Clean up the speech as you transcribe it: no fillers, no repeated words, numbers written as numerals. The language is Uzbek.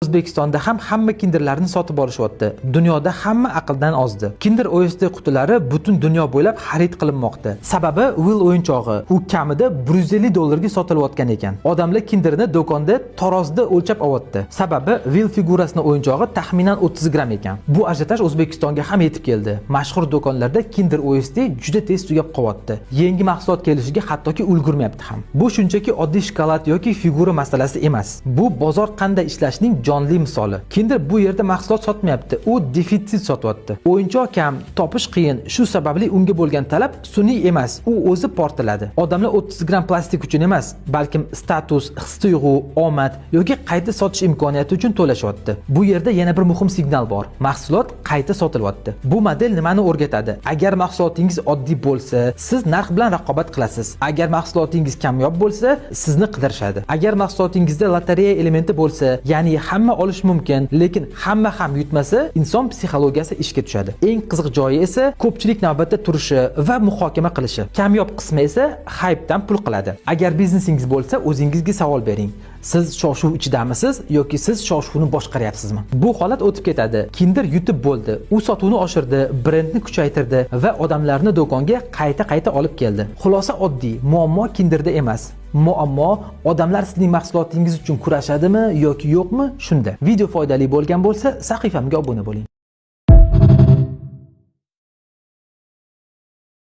O'zbekistonda ham hamma kinderlarni sotib olishyapti. Dunyoda hamma aqldan ozdi. Kinder OSD qutilari butun dunyo bo'ylab xarid qilinmoqda. Sababi Will o'yinchog'i. U kamida $150 sotilayotgan ekan. Odamlar Kinderni do'konda tarozda o'lchab olyapti. Sababi Will figurasining o'yinchog'i taxminan 30 gram ekan. Bu ajiotaj O'zbekistonga ham yetib keldi. Mashhur do'konlarda Kinder OSD juda tez tugab qolyapti. Yangi mahsulot kelishiga hattoki ulgurmayapti ham. Bu shunchaki oddiy shokolad yoki figura masalasi emas. Bu bozor qanday ishlashining jonli misoli. Kinder bu yerda mahsulot sotmayapti, u defitsit sotyapti. O'yinchoq kam, topish qiyin, shu sababli unga bo'lgan talab sun'iy emas, u o'zi portiladi. Odamlar 30 gram plastik uchun emas, balkim status, his-tuyg'u, omad yoki qayta sotish imkoniyati uchun to'lashyapti. Bu yerda yana bir muhim signal bor. Mahsulot qayta sotilyapti. Bu model nimani o'rgatadi? Agar mahsulotingiz oddiy bo'lsa, siz narx bilan raqobat qilasiz. Agar mahsulotingiz kamyob bo'lsa, sizni qidirishadi. Agar mahsulotingizda lotereya elementi bo'lsa, ya'ni hamma olish mumkin, lekin hamma ham yutmasa, inson psixologiyasi ishga tushadi. Eng qiziq joyi esa ko'pchilik navbatda turishi va muhokama qilishi. Kamyob qismi esa hypedan pul qiladi. Agar biznesingiz bo'lsa, o'zingizga savol bering. Siz shov-shuv ichidamisiz yoki siz shov-shuvni boshqaryapsizmi? Bu holat o'tib ketadi. Kinder yutib bo'ldi. U sotuvni oshirdi, brendni kuchaytirdi va odamlarni do'konga qayta olib keldi. Xulosa oddiy, muammo Kinderda emas. Muammo odamlar sizning mahsulotingiz uchun kurashadimi yoki yo'qmi? Shunda. Video foydali bo'lgan bo'lsa, sahifamga obuna bo'ling.